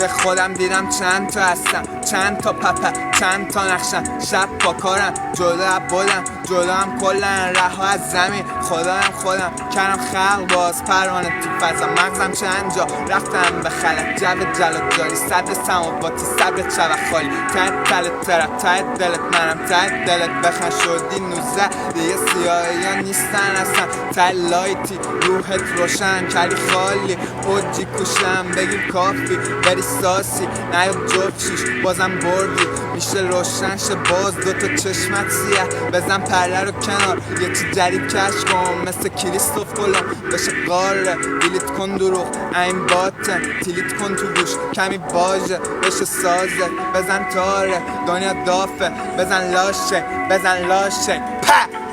توی خودم دیدم چند تا هستم، چند تا پپه، چند تا نقشم، شب با کارم، جدا بودم، جدا هم کلن رها از زمین، خودم کردم خلق باز پروانه تو فضا، مغزم چند جا رفتم به خلق، جو جلد جاری، صد سماواتی، صبر شب خالی، ته تلت طرف، ته دلت منم، ته دلت بخن شدی 19 دیگه سیاهی ها نیستن اصلا، ته لایتی روحت روشن کردی خالی، اوجی کوشم بگیر کافی بری ساسی، نیاد جفت بازم بردی، میشه روشن شه باز دوتا چشمت سیه، بزن پره رو کنار یه چی جدید کشف کن، مثل کریستوف کلم بشه قاره، دیلیت کن دروغ این باطن، تیلیت کن تو گوش کمی باجه، بشه سازه، بزن تاره دنیا دافه، بزن لاشه په